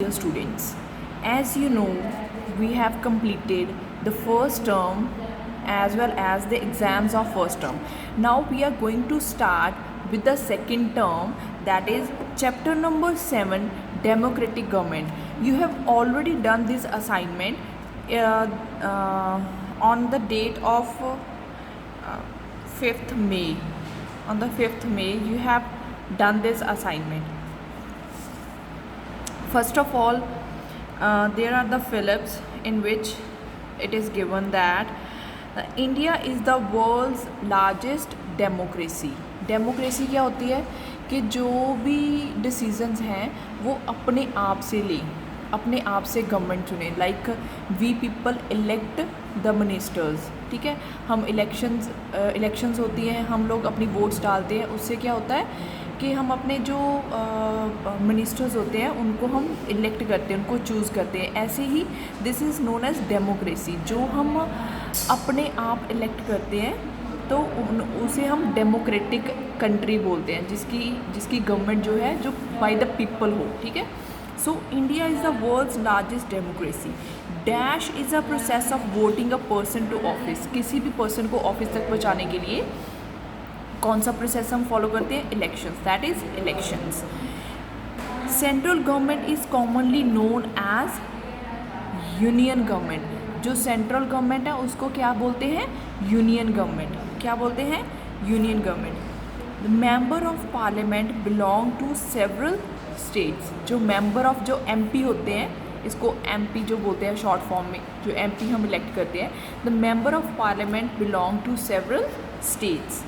dear students, as you know, we have completed the first term as well as the exams of first term. Now we are going to start with the second term, that is chapter number 7, democratic government. You have already done this assignment on the date of 5th May. On the 5th May you have done this assignment. First of all, there are the Phillips in which it is given that India is the world's largest democracy. Democracy क्या होती है कि जो भी decisions हैं वो अपने आप से लें, अपने आप से गवर्नमेंट चुने. Like we people elect the ministers. ठीक है, हम इलेक्शंस होती हैं, हम लोग अपनी वोट्स डालते हैं. उससे क्या होता है कि हम अपने जो मिनिस्टर्स होते हैं उनको हम इलेक्ट करते हैं, उनको चूज़ करते हैं. ऐसे ही this is known as democracy. जो हम अपने आप इलेक्ट करते हैं तो उसे हम डेमोक्रेटिक कंट्री बोलते हैं, जिसकी गवर्नमेंट जो है जो बाय द पीपल हो. ठीक है. So India is the world's largest democracy. Dash is a process of voting a person to office. किसी भी पर्सन को ऑफिस तक पहुँचाने के लिए कौन सा प्रोसेस हम फॉलो करते हैं? Elections. That is elections. Central government is commonly known as union government. जो सेंट्रल गवर्नमेंट है उसको क्या बोलते हैं? Union government. क्या बोलते हैं? Union government. The member of parliament belong to several states. जो मेंबर ऑफ जो एमपी होते हैं, इसको एमपी जो बोलते हैं शॉर्ट फॉर्म में, जो एमपी हम इलेक्ट करते हैं. The member of parliament belong to several states.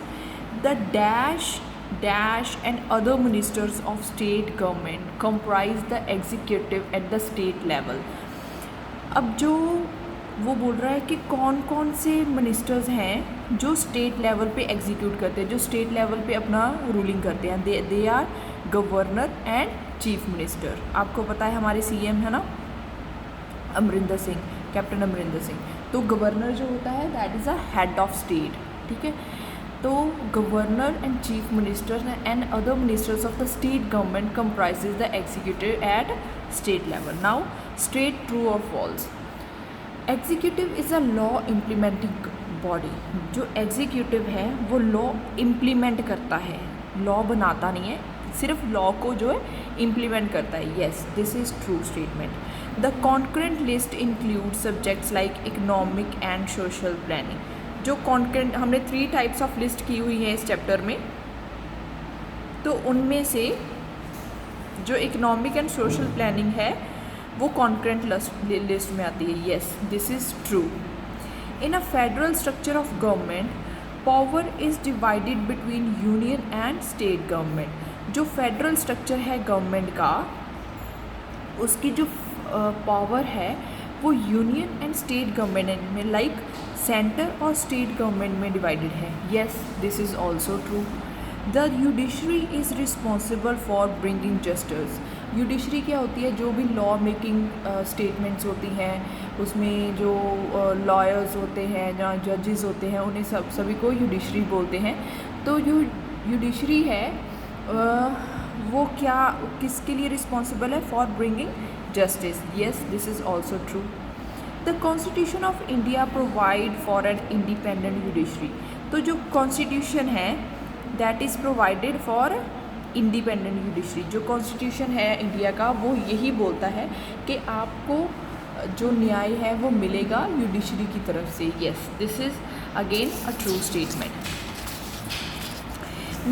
The dash and other ministers of state government comprise the executive at the state level. अब जो वो बोल रहा है कि कौन कौन से मिनिस्टर्स हैं जो स्टेट लेवल पे एग्जीक्यूट करते हैं, जो स्टेट लेवल पे अपना रूलिंग करते हैं. They are governor and chief minister. आपको पता है हमारे सीएम है ना, अमरिंदर सिंह, कैप्टन अमरिंदर सिंह. तो गवर्नर जो होता है that is a head of state. ठीक है. तो governor and chief ministers and other ministers of the state government comprises the executive at state level. Now straight true और false. Executive is a law implementing body. जो executive है वो law implement करता है, law बनाता नहीं है, सिर्फ लॉ को जो है इम्प्लीमेंट करता है. Yes, this is true statement. The concurrent list include subjects like economic and social planning. जो कॉन्करेंट हमने 3 टाइप्स ऑफ लिस्ट की हुई है इस चैप्टर में, तो उनमें से जो इकोनॉमिक एंड सोशल प्लानिंग है वो कॉन्करेंट लिस्ट में आती है. Yes, this is true. In a federal structure of government power is divided between union and state government. जो फेडरल स्ट्रक्चर है गवर्नमेंट का, उसकी जो पावर है वो यूनियन एंड स्टेट गवर्नमेंट में, लाइक सेंटर और स्टेट गवर्नमेंट में डिवाइडेड है. Yes, this is also true. The judiciary is responsible for bringing justice. Judiciary क्या होती है? जो भी लॉ मेकिंग स्टेटमेंट्स होती हैं, उसमें जो लॉयर्स होते हैं या जजेस होते हैं, उन्हें सभी को जुडिशरी बोलते हैं. तो जो जुडिशरी है वो क्या किसके लिए रिस्पॉन्सिबल है? For bringing justice. Yes, this is also true. The Constitution of India provide for an independent judiciary. तो जो Constitution है that is provided for independent judiciary. जो Constitution है इंडिया का वो यही बोलता है कि आपको जो न्याय है वो मिलेगा जुडिशरी की तरफ से. Yes, this is again a true statement.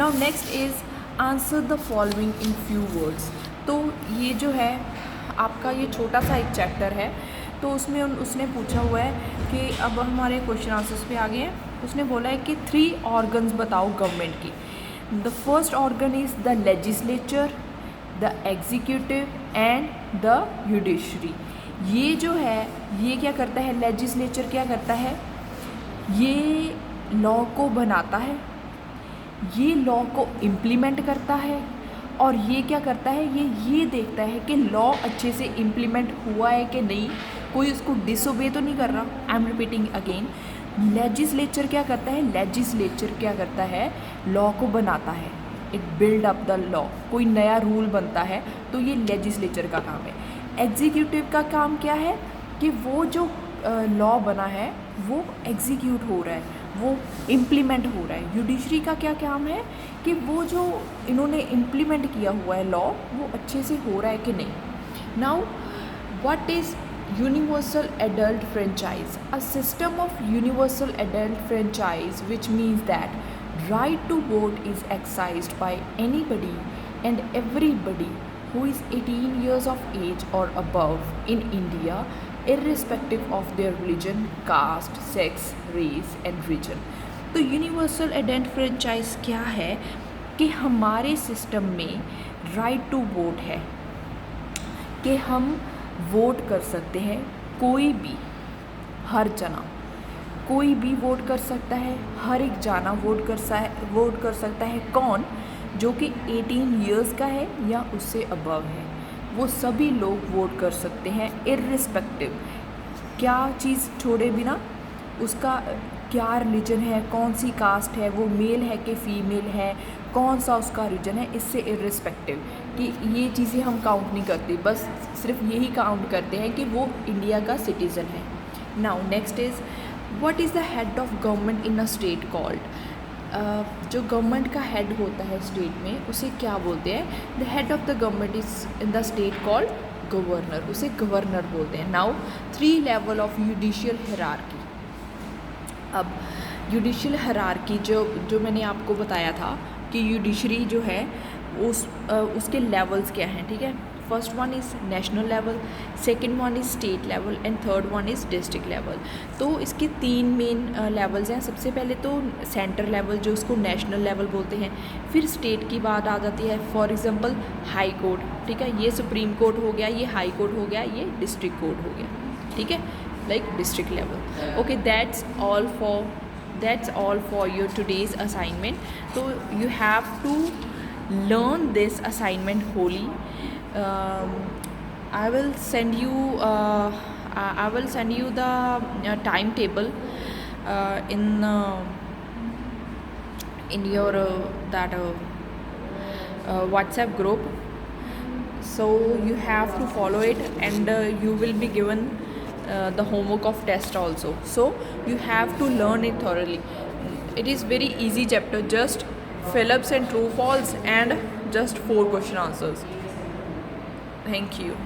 Now next is answer the following in few words. तो ये जो है आपका ये छोटा सा एक चैप्टर है, तो उसमें उसने पूछा हुआ है कि अब हमारे क्वेश्चन आंसर्स पे आ गए हैं. उसने बोला है कि 3 ऑर्गन्स बताओ गवर्नमेंट की. The first organ is the legislature, the executive and the judiciary. ये जो है ये क्या करता है? लेजिस्लेचर क्या करता है? ये लॉ को बनाता है, ये लॉ को इम्प्लीमेंट करता है, और ये क्या करता है? ये देखता है कि लॉ अच्छे से इम्प्लीमेंट हुआ है कि नहीं, कोई उसको डिसोबे तो नहीं कर रहा. I am repeating again. Legislature क्या करता है? लेजिस्लेचर क्या करता है? लॉ को बनाता है. It build up the law. कोई नया रूल बनता है तो ये लेजिस्लेचर का काम है. एग्जीक्यूटिव का काम क्या है कि वो जो लॉ बना है वो एग्जीक्यूट हो रहा है, वो इम्प्लीमेंट हो रहा है। जुडिशरी का क्या काम है कि वो जो इन्होंने इम्प्लीमेंट किया हुआ है लॉ वो अच्छे से हो रहा है कि नहीं। Now what is universal adult franchise? A system of universal adult franchise which means that right to vote is exercised by anybody and everybody who is 18 years of age or above in India, irrespective of their religion, caste, sex, race and region. तो universal adult franchise क्या है कि हमारे system में right to vote है कि हम vote कर सकते हैं, कोई भी, हर जना कोई भी वोट कर सकता है, हर एक जाना वोट कर सकता है। कौन? जो कि 18 इयर्स का है या उससे अबव है, वो सभी लोग वोट कर सकते हैं इर्रिस्पेक्टिव, क्या चीज़ छोड़े बिना, उसका क्या रिलीजन है, कौन सी कास्ट है, वो मेल है कि फीमेल है, कौन सा उसका रीजन है, इससे इर्रिस्पेक्टिव कि ये चीज़ें हम काउंट नहीं करते, बस सिर्फ यही काउंट करते हैं कि वो इंडिया का सिटीज़न है। Now next is what is the head of government in a state called? जो गवर्नमेंट का हेड होता है स्टेट में उसे क्या बोलते हैं? The head of the government is in the state called governor, उसे गवर्नर बोलते हैं। Now 3 level of judicial hierarchy. अब जुडिशियल हिरार्की जो मैंने आपको बताया था कि जुडिशरी जो है उसके लेवल्स क्या हैं, ठीक है। First one is national level, second one is state level and third one is district level. तो इसके 3 मेन लेवल्स हैं। सबसे पहले तो सेंटर लेवल जो उसको नेशनल लेवल बोलते हैं, फिर स्टेट की बात आ जाती है। फॉर एग्जांपल हाई कोर्ट, ठीक है, ये सुप्रीम कोर्ट हो गया, ये हाई कोर्ट हो गया, ये डिस्ट्रिक्ट कोर्ट हो गया, ठीक है, like district level. Okay, that's all for your today's assignment. So you have to learn this assignment wholly. I will send you the timetable in your WhatsApp group. So you have to follow it, and you will be given the homework of test also. So you have to learn it thoroughly. It is very easy chapter, just fill-ups and true false and just 4 question answers. Thank you.